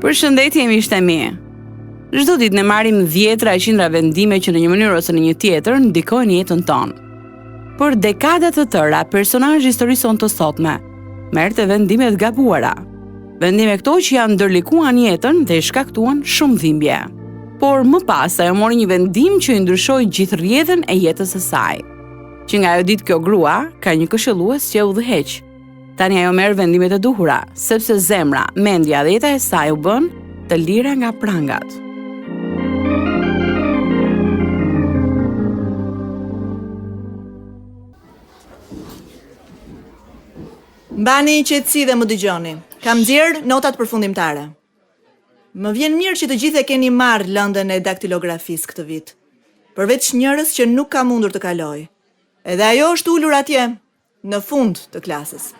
Përshëndetje miqtë e mi. Çdo ditë ne marrim dhjetra e qindra vendime që në një mënyrë ose në një tjetër ndikojnë jetën tonë. Por dekada të tëra, personazhi i historisë sonë të sotme merrte vendime të gabuara. Vendime këto që janë ndërlikuan jetën dhe i shkaktuan shumë dhimbje. Por më pas ajo mori një vendim që i ndryshoi gjithë rrjedhën e jetës së saj. Që nga ajo ditë kjo grua ka një këshillues që e udhëheq. Tani ajo merr vendimet e duhura, sepse zemra, mendja dhe jeta e saj u bën të lira nga prangat. Mbani qetësi dhe më dëgjoni. Kam nxjerr notat përfundimtare. Më vjen mirë që të gjithë e keni marrë lëndën e daktilografisë këtë vit. Përveç njërës që nuk ka mundur të kaloj. Edhe ajo është ulur atje, në fund të klasës.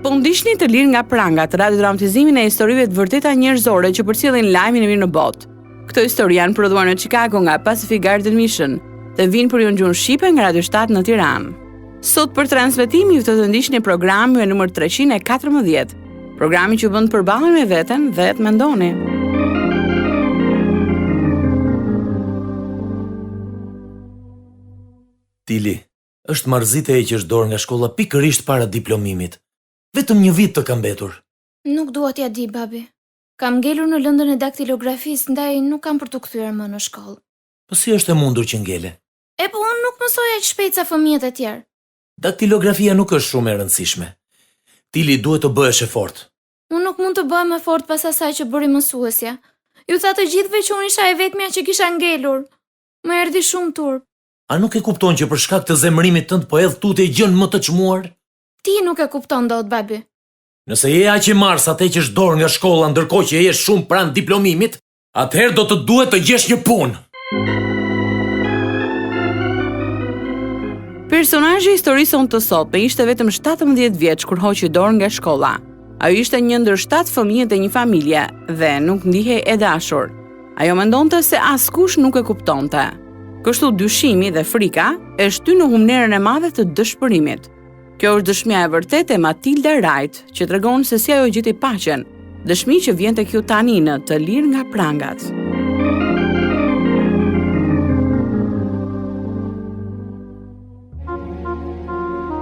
Po ndihni të lirë nga prangat, radiodramatizimin e historive të vërteta njerëzore që përcjellin lajmin e mirë në botë. Këto histori janë prodhuar në Chicago nga Pacific Garden Mission dhe vinë për ju në gjuhën shqipe nga Radio 7 në Tiranë. Sot për transmetim ju të ndihni programi me numër 314, programi që bën të përballeni me veten dhe të mendoni. Tili, është marrëzite e që është dorë nga shkolla pikërisht para diplomimit. Vetëm një vit të kam mbetur. Nuk dua t'ja di, babi. Kam ngelur në lëndën e daktilografisë, ndaj nuk kam për të kthyer më në shkollë. Po si është e mundur që ngele? E po unë nuk mësoj aq shpejt sa fëmijët e tjerë. Daktilografia nuk është shumë e rëndësishme. Tili, duhet të bëhesh e fortë. Unë nuk mund të bëhem e fortë pas asaj që bëri mësuesja. Ju tha të gjithëve që unë isha e vetmja që kisha ngelur. Më erdhi shumë turp. A nuk e kupton që për shkak të zemërimit tënd po edh tutje gjën më të çmuar? Ti nuk e kupton dot, babi. Nëse je aq i mars atë që është dorë nga shkolla ndërkohë që je shumë pranë diplomimit, atëherë do të duhet të gjesh një punë. Personazhi i historisë sonë të sotme ishte vetëm 17 vjeç kur hoqi dorë nga shkolla. Ajo ishte një ndër 7 fëmijët e një familje dhe nuk ndihej e dashur. Ajo mendonte se askush nuk e kuptonte. Kështu dyshimi dhe frika e shtyn në humnerën e madhe të dëshpërimit. Kjo është dëshmia e vërtetë e Matilda Wright, që tregon se si ajo gjeti paqen, dëshmi që vjen tek ju tani në Të lirë nga prangat.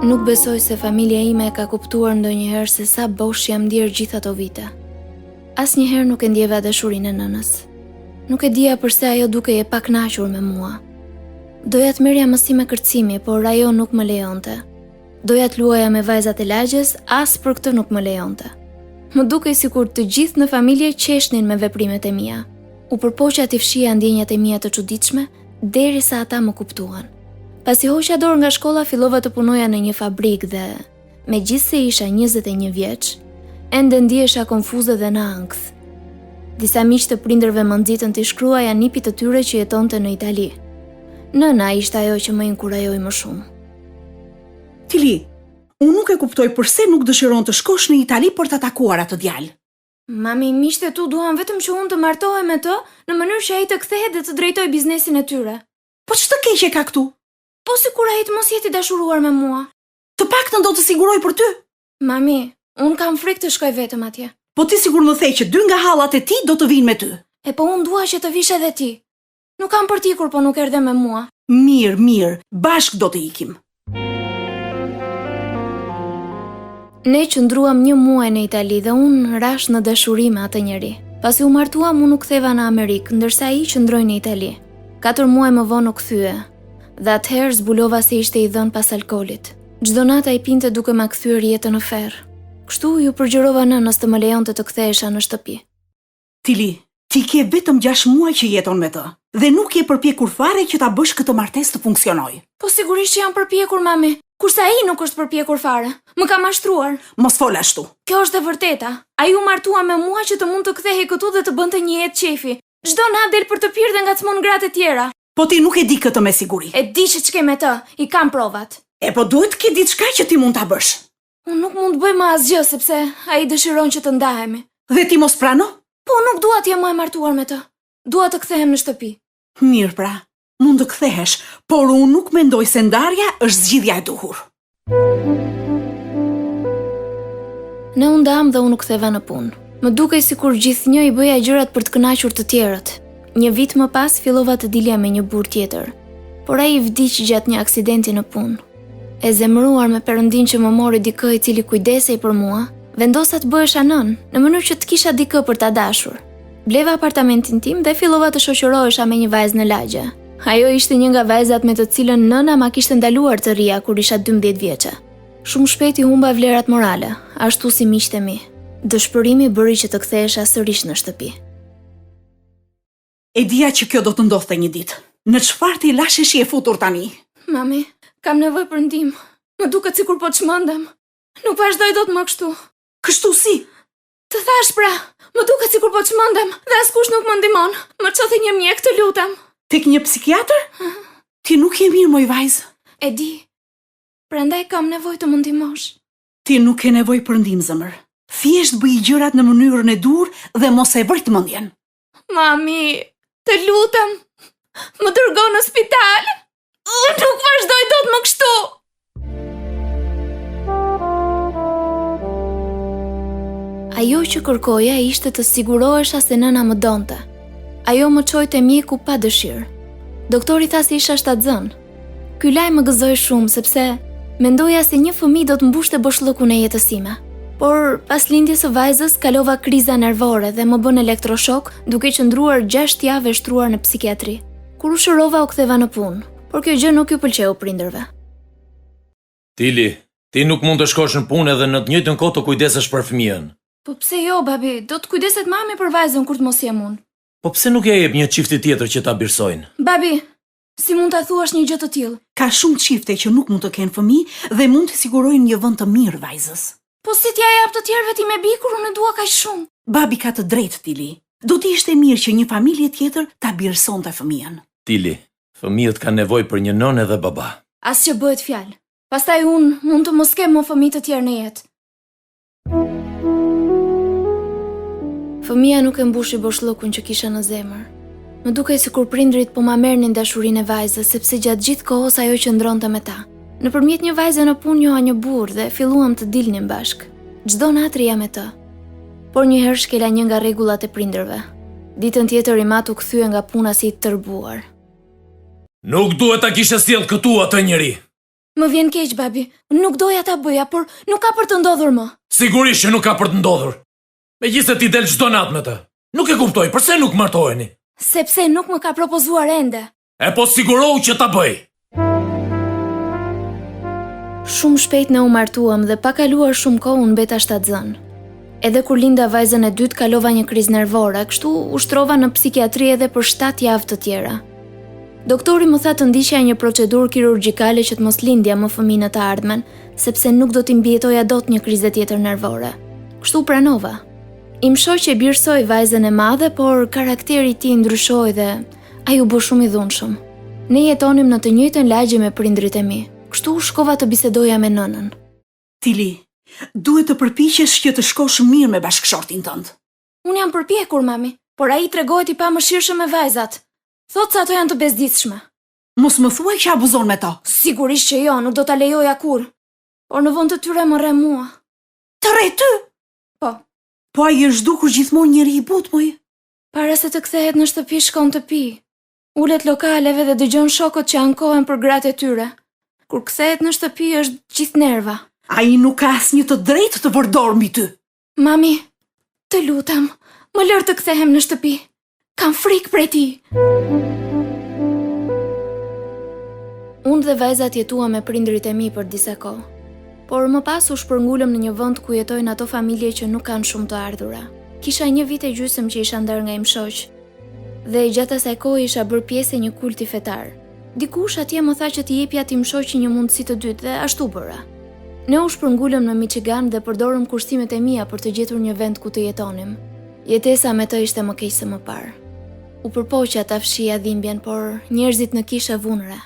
Nuk besoj se familja ime e ka kuptuar ndonjëherë se sa bosh jam ndier gjithë ato vite. Asnjëherë nuk e ndjeva dashurinë e nënës. Nuk e dija pse ajo dukej e pakënaqur me mua. Doja të merrja mësime kërcimi, por ajo nuk më lejonte. Doja të luaja me vajzat e lagjes, as për këtë nuk më lejonte. Më dukej sikur të gjithë në familje qeshnin me veprimet e mia. U përpoqja t'i fshija ndjenjat e mia të çuditshme, derisa ata më kuptuan. Pasi hoqja dorë nga shkolla, fillova të punoja në një fabrikë dhe, megjithse isha 21 vjeç, ende ndihesha konfuze dhe në ankth. Disa miq të prindërve më nxitën t'i shkruaja nipit të tyre që jetonte në Itali. Nëna ishte ajo që më inkurajoi më shumë. Tili, unë nuk e kuptoj pse nuk dëshiron të shkosh në Itali për të takuar atë djalë. Mami, miqtë e tu duan vetëm që unë të martohem me të në mënyrë që ai të kthehet dhe të drejtojë biznesin e tyre. Po ç'të keqe ka këtu? Po sikur ai të mos jeti dashuruar me mua. Të paktën do të siguroj për ty. Mami, unë kam frikë të shkoj vetëm atje. Po ti sigur më the që 2 nga hallat e ti do të vinë me ty. E po unë dua që të vish edhe ti. Nuk kam përtikur, po nuk erdhe me mua. Mirë, bashk do të ikim. Ne qëndruam 1 muaj në Itali dhe unë rash në dashuri me atë njeri. Pasi u martuam, unë u ktheva në Amerikë, ndërsa ai qëndroi në Itali. 4 muaj më vonë u kthye. Dhe atëherë zbulova se ishte i dhënë pas alkoolit. Çdo natë ai pinte duke ma kthyer jetën në ferr. Kështu ju përgjërova nënës të më lejonte të kthehesha në shtëpi. Tili, ti ke vetëm 6 muaj që jeton me të dhe nuk je përpjekur fare që ta bësh këtë martesë të funksionojë. Po sigurisht që jam përpjekur, mami. Kurse ai nuk është përpjekur fare. Më ka mashtruar. Mos fol ashtu. Kjo është e vërteta. Ai u martua me mua që të mund të kthehej këtu dhe të bënte një jetë qefi. Çdo natë del për të pirë dhe ngacmon gratë e tjera. Po ti nuk e di këtë me siguri. E di që ç'ke me të, i kam provat. E po duhet ke diçka që ti mund ta bësh. Unë nuk mund të bëj më asgjë sepse ai dëshiron që të ndahemi. Dhe ti mos prano? Po nuk dua të jem më e martuar me të. Dua të kthehem në shtëpi. Mirë pra. Mund të kthehesh, por unë nuk mendoj se ndarja është zgjidhja e duhur. Ne u ndam dhe unë u ktheva në punë. Më dukej sikur gjithnjë i bëja gjërat për të kënaqur të tjerët. Një vit më pas fillova të dilja me një burr tjetër, por ai vdiq gjatë një aksidenti në punë. E zemëruar me Perëndin që më mori dikë i cili kujdesej për mua, vendosa të bëhesha nën, në mënyrë që të kisha dikë për ta dashur. Bleva apartamentin tim dhe fillova të shoqërohesha me një vajzë në lagje. Ajo ishte një nga vajzat me të cilën nëna ma kishte ndaluar të rija kur isha 12 vjeçe. Shumë shpejt i humba vlerat morale, ashtu si miqtë e mi. Dëshpërimi bëri që të kthehesha sërish në shtëpi. E dija që kjo do të ndodhte një ditë. Në çfarë ti lashesh je futur tani? Mami, kam nevojë për ndihmë. Më duket sikur po çmendem. Nuk vazhdoj dot më kështu. Kështu si? Të thash pra, më duket sikur po çmendem dhe askush nuk më ndihmon. Më çothi një mjek, të lutem. Tek një psikiatër? Ti nuk je mirë, moj vajzë. E di. Prandaj kam nevojë të më ndihmosh. Ti nuk ke nevojë për ndihmë, zemër. Thjesht bëj gjërat në mënyrën e dur dhe mos e vrit mendjen. Mami, të lutem. Më dërgo në spital. Unë nuk vazhdoj dot më kështu. Ajo që kërkoja ishte të sigurohesha se nëna më donte. Ajo më çoi te mjeku pa dëshirë. Doktori tha se isha shtatzën. Ky lajm më gëzoi shumë sepse mendoja se një fëmijë do të mbushte boshllëkun e jetës time. Por pas lindjes së vajzës kalova kriza nervore dhe më bën elektroshok, duke qëndruar 6 javë e shtruar në psikiatri. Kur u shërova u ktheva në punë, por kjo gjë nuk ju pëlqeu prindërve. Tili, ti nuk mund të shkosh në punë edhe në të njëjtën kohë të kujdesesh për fëmijën. Po pse jo, babi? Do të kujdeset mami për vajzën kur të mos jem unë. Po pse nuk ja jep një çifti tjetër që ta birësojnë? Babi, si mund ta thuash një gjë të tillë? Ka shumë çifte që nuk mund të kenë fëmijë dhe mund të sigurojnë një vend të mirë vajzës. Po si t'ja jap të tjerëve ti me bikur, unë e dua kaq shumë. Babi ka të drejtë, Tili. Do të ishte mirë që një familje tjetër ta birësonte fëmijën. Tili, fëmijët kanë nevojë për një nënë edhe baba. As që bëhet fjalë. Pastaj unë mund të mos kem më fëmijë të tjerë në jetë. Fëmia nuk e mbushi boshllëkun që kisha në zemër. Më dukej sikur prindrit po ma merrnin dashurinë e vajzës, sepse gjatë gjithë kohës ajo qëndronte me ta. Nëpërmjet një vajze në punë njoha një burr dhe filluam të dilnim bashk. Çdo natë rija me të. Por një herë shkela një nga rregullat e prindërve. Ditën tjetër i matu kthye nga puna si i tërbuar. Nuk duhet ta kishe sjell këtu atë njeri. Më vjen keq, babi. Nuk doja ta bëja, por nuk ka për të ndodhur më. Sigurisht që nuk ka për të ndodhur. Megjithëse ti del çdo natë me të. Nuk e kuptoj, pse nuk martoheni? Sepse nuk më ka propozuar ende. E po sigurohu që ta bëj. Shumë shpejt ne u martuam dhe pa kaluar shumë kohë unë mbeta shtatzën. Edhe kur linda vajzën e dytë kalova një krizë nervore, kështu u shtrova në psikiatri edhe për 7 javë të tjera. Doktori më tha të ndiqja një procedurë kirurgjikale që të mos lindja më fëmijë në të ardhmen, sepse nuk do t'i mbjetoja dot një krizë tjetër nervore. Kështu pranova. Im shoq e birësoi vajzën e madhe, por karakteri i tij ndryshoi dhe ai u bë shumë i dhunshëm. Ne jetonim në të njëjtën lagje me prindrit e mi. Kështu shkova të bisedoja me nënën. Tili, duhet të përpiqesh që të shkosh mirë me bashkëshortin tënd. Unë jam përpjekur, mami, por ai tregohet i pamëshirshëm me vajzat. Thot se ato janë të bezdisshme. Mos më thuaj që abuzon me to. Sigurisht që jo, nuk do ta lejoja kurrë. Por në vend të tyre më rre mua. Të rre ty? Po. Po ai është dukur gjithmonë njëri i butë, moj. Para se të kthehet në shtëpi shkon të pi. Ulet lokaleve dhe dëgjon shokët që ankohen për gratë e tyre. Kur kthehet në shtëpi është gjithë nerva. Ai nuk ka asnjë të drejtë të vërdor mbi ty. Mami, të lutem, më lër të kthehem në shtëpi. Kam frikë prej ti. Unë dhe vajzat jetuam me prindrit e mi për disa kohë. Por më pas u shpërngulëm në një vend ku jetojnë ato familje që nuk kanë shumë të ardhura. Kisha 1 vit e gjysmë që isha ndër nga im shoq. Dhe gjatë asaj kohe isha bërë pjesë e një kulti fetar. Dikush atje më tha që t'i jepja tim shoqi një mundësi të dytë dhe ashtu bëra. Ne u shpërngulëm në Michigan dhe përdorëm kursimet e mia për të gjetur një vend ku të jetonim. Jetesa me të ishte më keq se më parë. U përpoqja ta fshija dhimbjen, por njerëzit në kishe vunëre.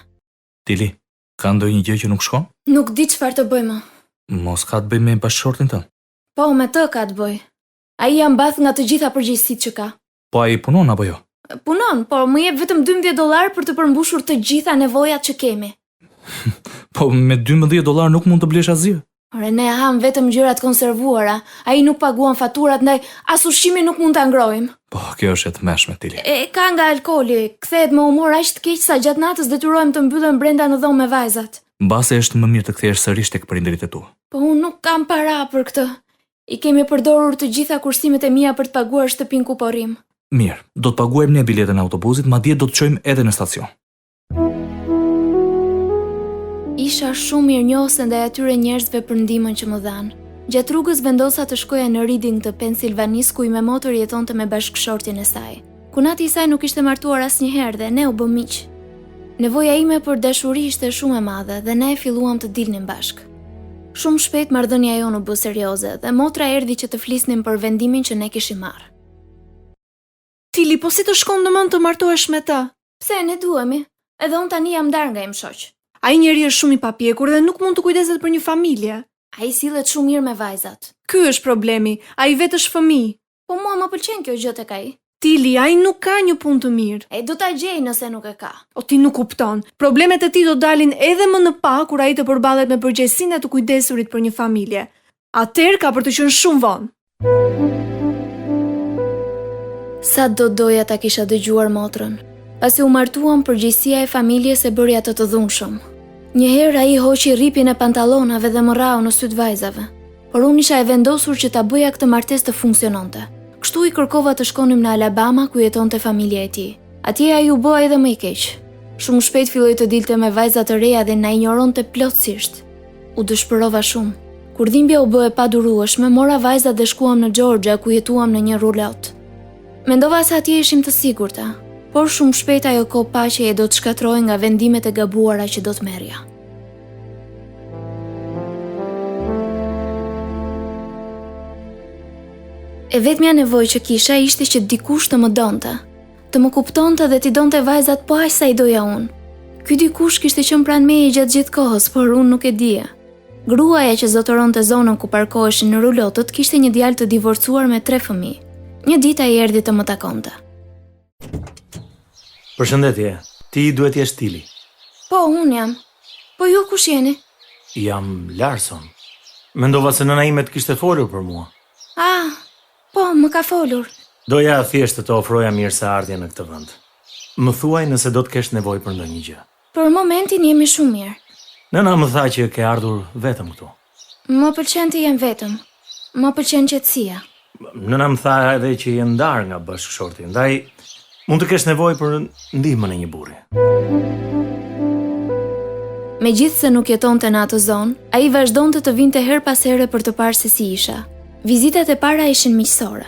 Tili, ka ndonjë gjë që nuk shkon? Nuk di çfarë të bëj më. Mos ka të bëj me bashkëshortin tënd. Po, me të ka të bëj. Ai jam mbath nga të gjitha përgjegjësitë që ka. Po ai punon apo jo? Punon, por më jep vetëm $12 për të përmbushur të gjitha nevojat që kemi. Po me $12 nuk mund të blesh asgjë. Ore, ne ham vetëm gjërat konservuara, ai nuk paguan faturat, ndaj as ushimin nuk mund ta ngrojmë. Po, kjo është e tmeshme, Tili. Ka nga alkooli, kthehet me humor aq të keq sa gjatë natës detyrohem të mbyllen brenda në dhomë me vajzat. Mbase është më mirë të kthehesh sërish tek prindërit e tu. Po unë nuk kam para për këtë. I kemi përdorur të gjitha kursimet e mia për të paguar shtëpinë ku po rrim. Mirë, do të paguajmë ne biletën e autobusit, madje do të çojmë edhe në stacion. Isha shumë mirënjohëse ndaj atyre njerëzve për ndihmën që më dhanë. Gjatë rrugës vendosa të shkoja në Reading të Pennsylvanisë ku i me motor jetonte me bashkëshortin e saj. Kunati i saj nuk ishte martuar asnjëherë dhe ne u bëm miq. Nevoja ime për dashuri ishte shumë e madhe dhe ne filluam të dilnim bashk. Shumë shpejt marrëdhënia jonë u bë serioze dhe motra erdhi që të flisnim për vendimin që ne kishim marrë. Tili, po si të shkon në mend të martohesh me të? Pse ne duhemi? Edhe unë tani jam ndar nga im shoq. Ai njeri është shumë i papjekur dhe nuk mund të kujdeset për një familje. Ai sillet shumë mirë me vajzat. Ky është problemi, ai vetë është fëmijë. Po mua më pëlqen kjo gjë tek ai. Tili, ai nuk ka një punë të mirë. Do ta gjej nëse nuk e ka. O ti nuk kupton. Problemet e tij do dalin edhe më në pa kur ai të përballet me përgjegjësinë e të kujdesurit për një familje. Atëherë ka për të qenë shumë vonë. Sa do doja ta kisha dëgjuar motrën. Pasi u martuam, përgjegjësia e familjes e bëri atë të dhunshëm. Njëherë ai hoqi rripin e pantallonave dhe më rrau në syt vajzave. Por unë isha e vendosur që ta bëja këtë martesë të funksiononte. Kështu i kërkova të shkonim në Alabama ku jetonte familja e tij. Atje ai u bë edhe më i keq. Shumë shpejt filloi të dilte me vajza të reja dhe na injoronte plotësisht. U dëshpërova shumë. Kur dhimbja u bë e padurueshme, mora vajzat dhe shkuam në Georgia ku jetuam në një rulot. Mendova se atje ishim të sigurta, por shumë shpejt ajo kohë paqeje do të shkatrojë nga vendimet e gabuara që do të merrja. E vetmja nevojë që kisha ishte që dikush të më donte, të më kuptonte dhe t'i donte vajzat po aq sa i doja unë. Ky dikush kishte qenë pranë meje gjatë gjithë kohës, por unë nuk e dija. Gruaja që zotëronte zonën ku parkoheshin në rulotët kishte një djalë të divorcuar me 3 fëmijë. Një ditë ai erdhi të më takonte. Përshëndetje, ti duhet jesh Tili. Po, unë jam. Po ju kush jeni? Jam Larson. Mendova se nëna ime të kishte folur për mua. Ah, po, më ka folur. Doja thjesht të të ofroja mirëseardhje në këtë vend. Më thuaj nëse do të kesh nevojë për ndonjë gjë. Për momentin jemi shumë mirë. Nëna më tha që ke ardhur vetëm këtu. Më pëlqen të jem vetëm. Më pëlqen qetësia. Nëna më tha edhe që je ndar nga bashkëshorti, ndaj mund të kesh nevojë për ndihmën e një burri. Megjithse nuk jetonte në atë zonë, ai vazhdonte të vinte her pas here për të parë se si isha. Vizitat e para ishin miqësore.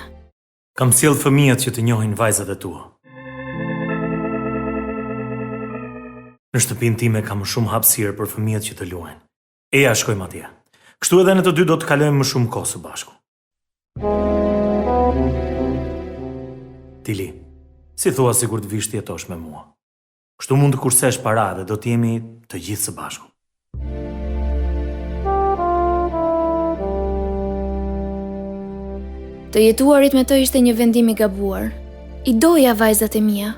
Kam sjell fëmijët që të njohin vajzat e tua. Në shtëpinë time kam shumë hapësirë për fëmijët që të luajnë. Eja, shkojmë atje. Kështu edhe ne të dy do të kalojmë më shumë kohë së bashku. Tili, si thua sikur të vish të jetosh me mua. Kështu mund të kursesh para dhe do të jemi të gjithë së bashku. Të jetuarit me të ishte një vendim i gabuar. I doja vajzat e mia,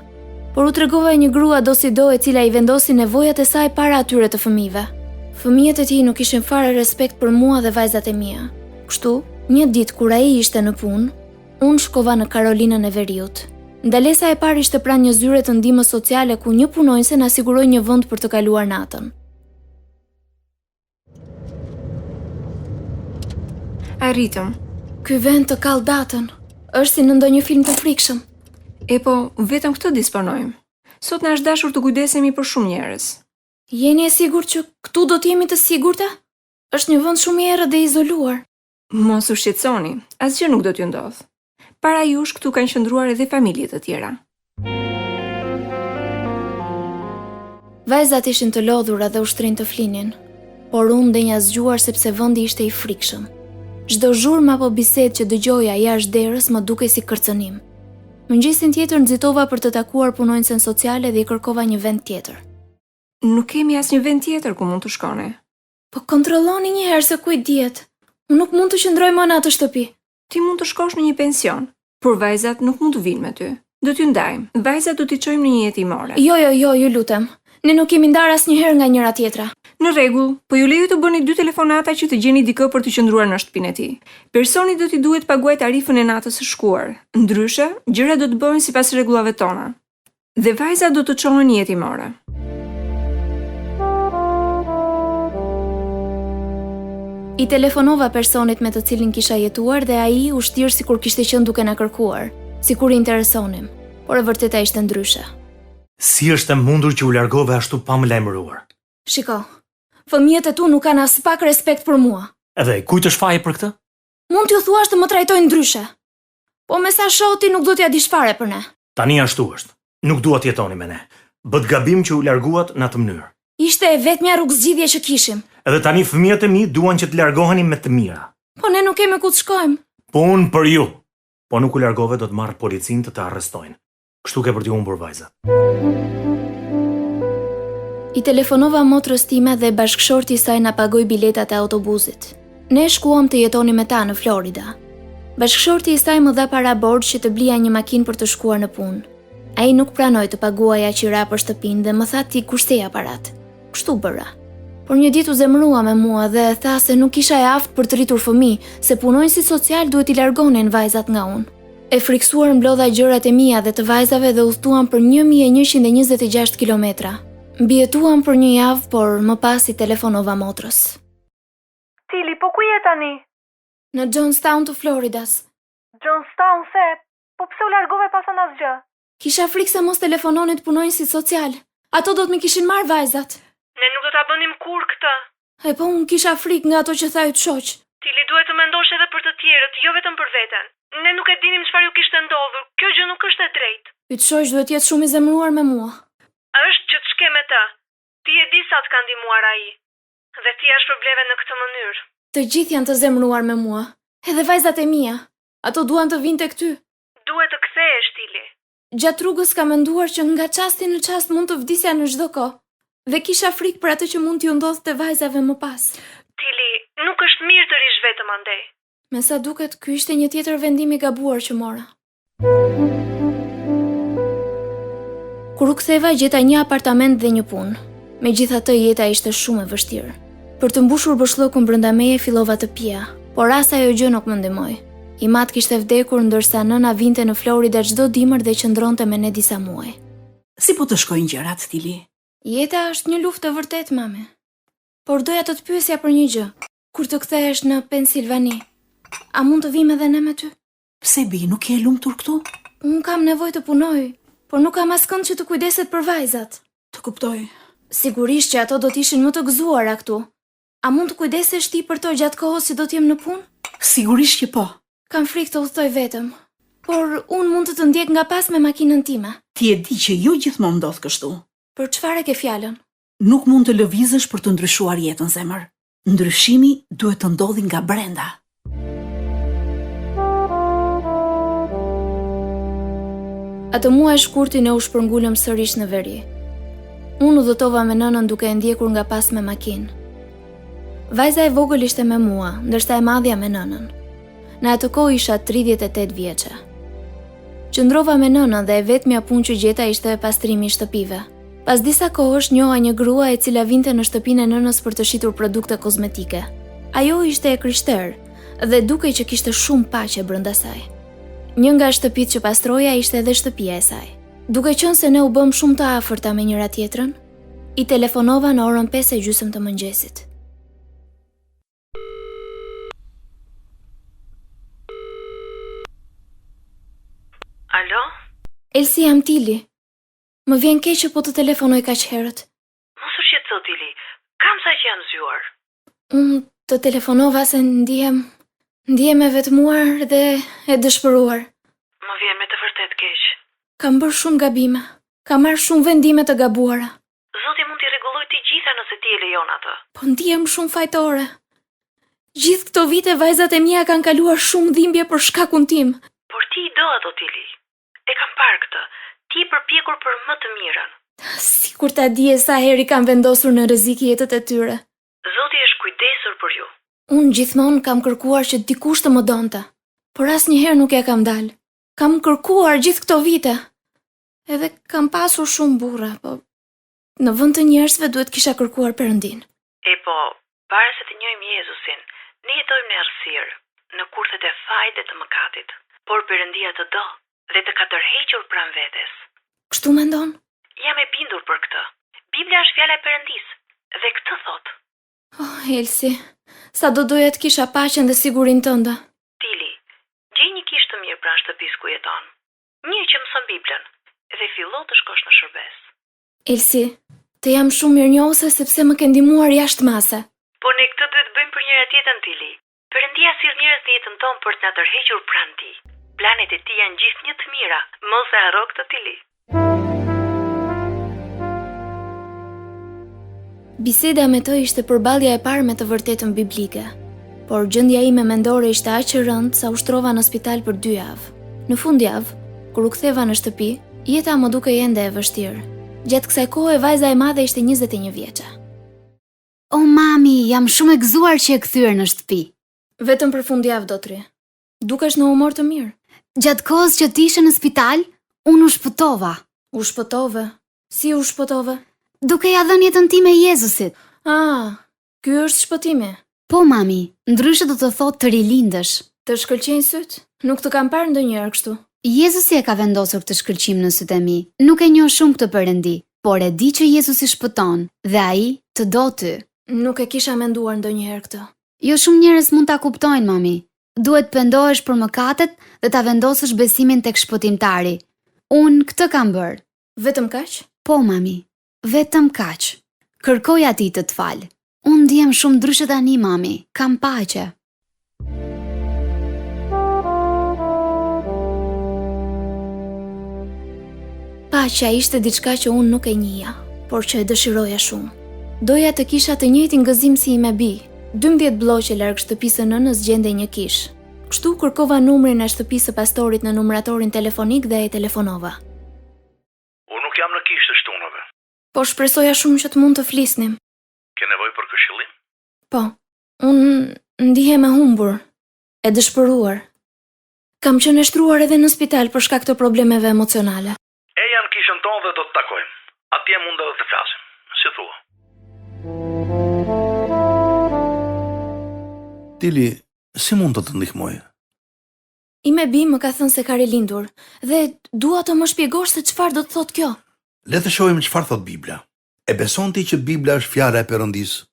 por u tregova një grua do si do e cila i vendosi nevojat e saj para atyre të fëmijëve. Fëmijët e tij nuk kishin fare respekt për mua dhe vajzat e mia. Kështu, një ditë kur ai ishte në punë, unë shkova në Karolinën e Veriut. Ndalesa e parë ishte pranë një zyre të ndihmës sociale ku një punonjëse na siguroi një vend për të kaluar natën. Arritëm. Ky vend të kalldatën është si në ndonjë film të frikshëm. E po, vetëm këtë disponojmë. Sot na është dashur të kujdesemi për shumë njerëz. Jeni e sigurt që këtu do të jemi të sigurta? Është një vend shumë i errët dhe izoluar. Mos u shqetësoni, asgjë nuk do t'ju ndodh. Para jush këtu kanë qëndruar edhe familje të tjera. Vajzat ishin të lodhura dhe ushtrin të flinin, por unë ndenja zgjuar sepse vendi ishte i frikshëm. Çdo zhurmë apo bisedë që dëgjoja jashtë derës më dukej si kërcënim. Mëngjesin tjetër nxitova për të takuar punonjësen sociale dhe i kërkova një vend tjetër. Nuk kemi asnjë vend tjetër ku mund të shkoni. Po kontrolloni një herë se kujt dihet. Unë nuk mund të qëndroj më në atë shtëpi. Ti mund të shkosh në një pension, por vajzat nuk mund të vinë me ty. do t'ju ndajmë. Vajza do t'i çojmë në një jetimore. Jo, ju lutem. Ne nuk kemi ndarë asnjëherë nga njëra tjetra. Në rregull, po ju leju të bëni 2 telefonata që të gjeni dikë për të qëndruar në shtëpinë e tij. Personi do t'i duhet paguaj tarifën e natës së shkuar. Ndryshe, gjërat do të bëhen sipas rregullave tona. Dhe vajza do të çohen në jetimore. I telefonova personit me të cilin kisha jetuar dhe ai u shtir sikur kishte qenë duke na kërkuar, sikur i interesonim, por e vërteta ishte ndryshe. Si është e mundur që u largove ashtu pa më lajmëruar? Shiko, fëmijët e tu nuk kanë as pak respekt për mua. Edhe kujt është faji për këtë? Mund t'ju thuash të më trajtojnë ndryshe. Po me sa shoh ti nuk do t'ja dish fare për ne. Tani ashtu është. Nuk dua të jetoni me ne. Bët gabim që u larguat në atë mënyrë. Ishte e vetmja rrugëzgjidhje që kishim. Edhe tani fëmijët e mi duan që të largoheni me të mira. Po ne nuk kemi ku të shkojmë. Po unë për ju. Po nuk u largove do të marrë policinë të arrestojnë. Kështu ke për t'ju humbur vajzat. I telefonova motrës time dhe bashkëshorti i saj na pagoi biletat e autobusit. Ne shkuam të jetonim me ta në Florida. Bashkëshorti i saj më dha para borxh që të blija një makinë për të shkuar në punë. Ai nuk pranoi të paguaja qira për shtëpinë dhe më tha ti kushtej aparat. Kështu bëra. Por një ditë u zemrua me mua dhe tha se nuk isha e aftë për të rritur fëmijë, se punonjësi social duhet i largonin vajzat nga unë. E friksuar mblodha gjërat e mia dhe të vajzave dhe udhëtuam për 1126 kilometra. Mbietuam për një javë, por më pas i telefonova motrës. Tili, po ku je tani? Në Johnstown të Floridas. Johnstown se? Po pse u largove pas asgjë? Kisha frikë se mos telefononit punonjësit social. Ato do të më kishin marrë vajzat. Ne nuk do ta bënim kur këtë. E po unë kisha frikë nga ato që tha yt shoq. Tili, duhet të mendosh edhe për të tjerët, jo vetëm për veten. Ne nuk e dinim çfarë ju kishte ndodhur. Kjo gjë nuk është e drejtë. Yt shoq duhet jetë shumë i zemëruar me mua. Është që të shke me të. Ti e di sa të ka ndihmuar ai. Dhe ti je shpërbleve në këtë mënyrë. Të gjithë janë të zemëruar me mua. Edhe vajzat e mia. Ato duan të vinte këty. Duhet të kthehesh, Tili. Gjatë rrugës kam menduar që nga çasti në çast mund të vdisja në çdo kohë. Dhe kisha frikë për atë që mund t'ju ndodhte vajzave më pas. Tili, nuk është mirë të rish vetëm andej. Me sa duket, ky ishte një tjetër vendim i gabuar që mora. Kur u ktheva gjeta një apartament dhe një punë. Megjithatë jeta ishte shumë e vështirë. Për të mbushur bëshllokun brenda meje fillova të pija, por as ajo gjë nuk më ndihmoi. I mat kishte vdekur ndërsa nëna vinte në Florida çdo dimër dhe qëndronte me ne disa muaj. Si po të shkojnë gjërat, Tili? Jeta është një luftë e vërtet, mame. Por doja të të pyesja për një gjë. Kur të kthehesh në Pensilvani, a mund të vim edhe ne me ty? Pse bi, nuk je lumtur këtu? Unë kam nevojë të punoj, por nuk kam askënd që të kujdeset për vajzat. Të kuptoj. Sigurisht që ato do të ishin më të gëzuara këtu. A mund të kujdesesh ti për to gjatë kohës që do të jem në punë? Sigurisht që po. Kam frikë të udhtoj vetëm, por unë mund të të ndjek nga pas me makinën time. Ti e di që jo gjithmonë ndodh kështu. Për çfarë ke fjalën? Nuk mund të lëvizësh për të ndryshuar jetën, zemër. Ndryshimi duhet të ndodhi nga brenda. Atë muaj shkurti ne u shpërngulëm sërish në veri. Unë udhëtova me nënën duke e ndjekur nga pas me makinë. Vajza e vogël ishte me mua, ndërsa e madhja me nënën. Në atë kohë isha 38 vjeçe. Qëndrova me nënën dhe e vetmja punë që gjeta ishte pastrimi i shtëpive. Pas disa kohësh njoha një grua e cila vinte në shtëpinë e nënës për të shitur produkte kozmetike. Ajo ishte e krishterë dhe dukej që kishte shumë paqe brenda saj. Një nga shtëpitë që pastroja ishte edhe shtëpia e saj. Duke qenë se ne u bëm shumë të afërta me njëra tjetrën, i telefonova në orën 5:30 të mëngjesit. Alo? Elsi, jam Tili. Më vjen keq që po të telefonoj kaq herët. Mos u shqetëso, Tili. Kam sa që jam zgjuar. Unë të telefonova se ndihem e vetmuar dhe e dëshpëruar. Më vjen me të vërtet keq. Kam bërë shumë gabime. Kam marrë shumë vendime të gabuara. Zoti mund t'i rregullojë të gjitha nëse ti e lejon atë. Po ndihem shumë fajtore. Gjithë këto vite vajzat e mia kanë kaluar shumë dhimbje për shkakun tim. Por ti i do ato, Tili. E kam parë këtë. Ti i përpjekur për më të mirën. Sikur ta dije sa herë kanë vendosur në rrezik jetët e tyre. Zoti është kujdesur për ju. Unë gjithmonë kam kërkuar që dikush të më donte, por asnjëherë nuk ja kam dalë. Kam kërkuar gjithë këto vite, Edhe kam pasur shumë burra, po në vend të njerëzve duhet kisha kërkuar Perëndin. E po, para se të njohim Jezusin, ne jetojmë në errësirë, në kurthet e fajit dhe të mëkatit. Por Perëndia të do dhe të ka tërhequr pranë vetes. Kështu mendon? Jam e bindur për këtë. Biblia është fjala e Perëndisë dhe këtë thot. Oh, Elsi, sa do doja të kisha paqen dhe sigurinë tënde. Tili, gjej një kishë të mirë pranë shtëpisë ku jeton. Një që mëson Biblën dhe fillo të shkosh në shërbes. Elsi, të jam shumë mirënjohëse sepse më ke ndihmuar jashtë mase. Po ne këtë duhet bëjmë për njëra tjetrën, Tili. Perëndia sill njerëz në jetën tonë për të na tërhequr pranë tij. Planet e tij janë gjithë një të mira. Mos e harro këtë, Tili. Biseda me të ishte përballja e parë me të vërtetën biblike, por gjendja ime mendore ishte aq e rëndë sa ushtrova në spital për 2 javë. Në fundjavë, kur u ktheva në shtëpi, jeta më dukej ende e vështirë. Gjatë kësaj kohe vajza e madhe ishte 21 vjeçë. O mami, jam shumë e gëzuar që e kthyer në shtëpi. Vetëm për fundjavë, dotri. Dukesh në humor të mirë. Gjatë kohës që ti ishe në spital, unë u shpëtova. U shpëtove? Si u shpëtove? Duke ja dhënë jetën time Jezusit. Ky është shpëtimi. Po mami, ndryshe do të thotë të rilindesh. Të shkëlqejnë syt? Nuk të kam parë ndonjëherë kështu. Jezusi e ka vendosur këtë shkëlqim në sytë e mi. Nuk e njoh shumë këtë Perëndi, por e di që Jezusi shpëton dhe ai të do ty. Nuk e kisha menduar ndonjëherë këtë. Jo shumë njerëz mund ta kuptojnë, mami. Duhet pendohesh për mëkatet dhe ta vendosësh besimin tek Shpëtimtari. Unë këtë kam bërë. Vetëm kaq? Po, mami. Vetëm kaq. Kërkoj atij të të fal. Unë ndihem shumë ndryshe tani, mami. Kam paqe. Paqja ishte diçka që unë nuk e njihja, por që e dëshiroja shumë. Doja të kisha të njëjtin gëzim si i me bi. 12 bloqe larg shtëpisë së nënës gjendej një kishë. Kështu kërkova numrin e shtëpisë së pastorit në numëratorin telefonik dhe e telefonova. Unë nuk jam në kishë të shtunave. Po shpresoja shumë që të mund të flisnim. Ke nevojë për këshillim? Po, unë ndihem e humbur, e dëshpëruar. Kam qenë e shtruar edhe në spital për shkak të problemeve emocionale. E janë kishën tonë dhe do të takojmë. Atje mund edhe të flasim. Si thua? Tili, si mund të të ndihmoj? I me bi më ka thënë se ka rilindur dhe dua të më shpjegosh se çfarë do të thotë kjo. Le të shohim çfarë thot Bibla. E beson ti që Bibla është fjala e Perëndisë?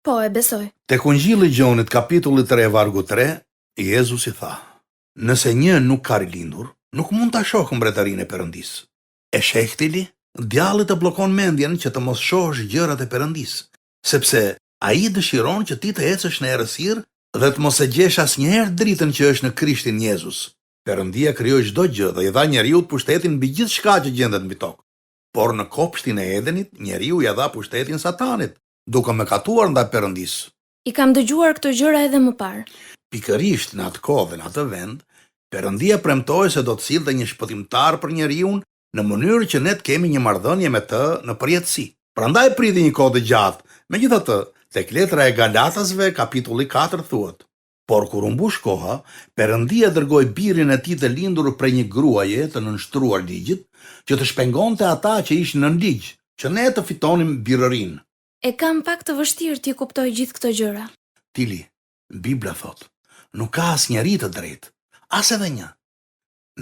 Po, e besoj. Tek Ungjilli i Gjonit, kapitulli 3, vargu 3, Jezusi tha: nëse një nuk ka rilindur, nuk mund ta shohë mbretërinë e Perëndisë. E sheh Tili? Djalli të bllokon mendjen që të mos shohësh gjërat e Perëndisë, sepse ai dëshiron që ti të ecësh në errësirë dhe të mos e gjesh asnjëherë dritën që është në Krishtin Jezus. Perëndia krijoi çdo gjë dhe i dha njeriu pushtetin mbi gjithçka që gjendet mbi tokë. Por në kopshtin e Edenit, njeriu ja dha pushtetin Satanit, duke mëkatuar ndaj Perëndisë. I kam dëgjuar këto gjëra edhe më parë. Pikërisht në atë kohë dhe në atë vend, Perëndia premtoi se do të sillte një shpëtimtar për njeriu në mënyrë që ne të kemi një marrëdhënie me të në përjetësi. Prandaj priti një kohë të gjatë. Megjithatë, tek letra e Galatasve, kapitulli 4 thuhet: por kur u mbush koha, Perëndia dërgoi birin e tij të lindur prej një gruaje të nënshtruar ligjit, që të shpengonte ata që ishin nën ligj, që ne të fitonim birërinë. E kam pak të vështirë t'i kuptoj gjithë këto gjëra. Tili, Bibla thot, nuk ka asnjëri të drejtë, as edhe një.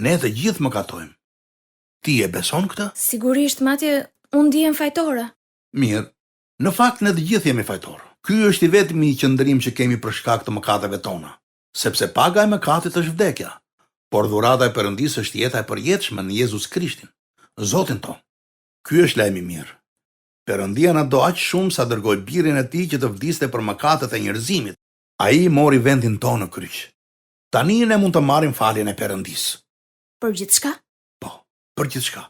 Ne të gjithë mëkatojmë. Ti e beson këtë? Sigurisht, madje unë ndihem fajtore. Mirë, në fakt ne të gjithë jemi fajtorë. Ky është i vetmi qëndrim që kemi për shkak të mëkateve tona, sepse paga e mëkatit është vdekja, por dhurata e Perëndisë është jeta e përjetshme në Jezus Krishtin, Zotin ton. Ky është lajmi i mirë. Perëndia na do aq shumë sa dërgoi birin e tij që të vdiste për mëkatet e njerëzimit. Ai mori vendin tonë në kryq. Tani ne mund të marrim faljen e Perëndisë. Për gjithçka? Po, për gjithçka.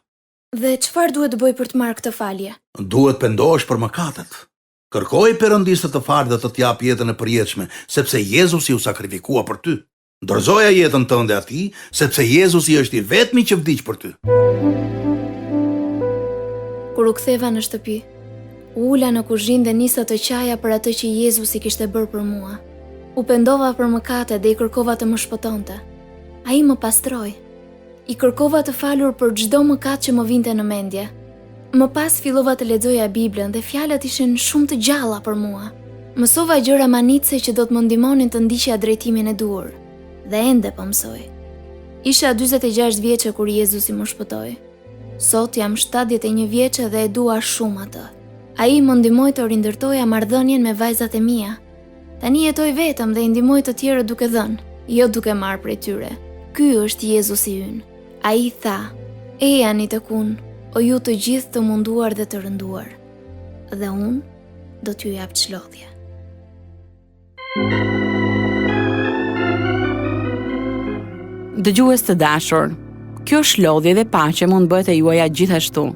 Dhe çfarë duhet bëj për të marrë këtë falje? Duhet pendohesh për mëkatet. Kërkoj Perëndisë të falë dhe të t'jap jetën e përjetshme, sepse Jezusi u sakrifikua për ty. Dorëzoja jetën tënde atij, sepse Jezusi është i vetmi që vdiq për ty. Kur u ktheva në shtëpi, u ula në kuzhinë dhe nisa të qaja për atë që Jezusi kishte bërë për mua. U pendova për mëkatet dhe i kërkova të më shpëtonte. Ai më pastroi. I kërkova të falur për çdo mëkat që më vinte në mendje. Më pas fillova të lexoja Biblën dhe fjalët ishin shumë të gjalla për mua. Mësova gjëra manitse që do të më ndihmonin të ndiqja drejtimin e duhur. Dhe ende po mësoj. Isha 46 vjeçe kur Jezusi më shpëtoi. Sot jam 71 vjeçe dhe e dua shumë atë. Ai më ndihmoi të rindërtoja marrëdhënien me vajzat e mia. Tani jetoj vetëm dhe i ndihmoj të tjerët duke dhënë, jo duke marrë prej tyre. Ky është Jezusi ynë. Ai tha: "Ejani tek unë, o ju të gjithë të munduar dhe të rënduar, dhe unë do t'ju jap çlodhje." Dëgjues të dashur, kjo shlodhje dhe paqe mund bëhet e juaja gjithashtu.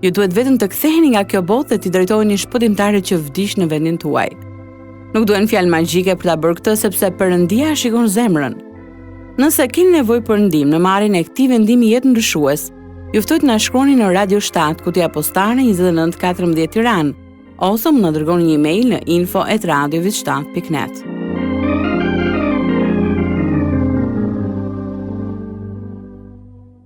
Ju duhet vetëm të ktheheni nga kjo botë dhe t'i drejtoheni shpëtimtarit që vdiq në vendin tuaj. Nuk duhen fjalë magjike për ta bërë këtë sepse Perëndia shikon zemrën. Nëse keni nevojë për ndihmë në marrjen e këtij vendimi jetë ndryshues, ju ftoj të na shkruani në Radio 7, Kutia Postare 2914 Tiranë, ose më na dërgoni një email në info@radiovit7.net.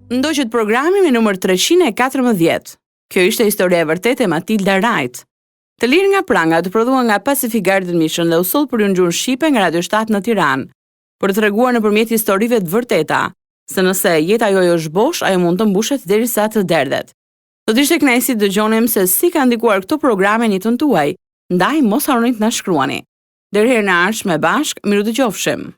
Ndoqët programi me numër 314. Kjo ishte historia e vërtetë e Matilda Wright. Të lirë nga pranga të prodhuar nga Pacific Garden Mission dhe u soll për ju në gjuhën shqipe nga Radio 7 në Tiranë, për të treguar nëpërmjet historive të vërteta, se nëse jeta juaj është bosh, ajo mund të mbushet derisa të derdhet. Do të ishte kënaqësi të dëgjonim se si ka ndikuar këto programe në jetën tuaj, ndaj mos harroni të na shkruani. Deri herë në ardhshme bashk, miru dëgjofshim.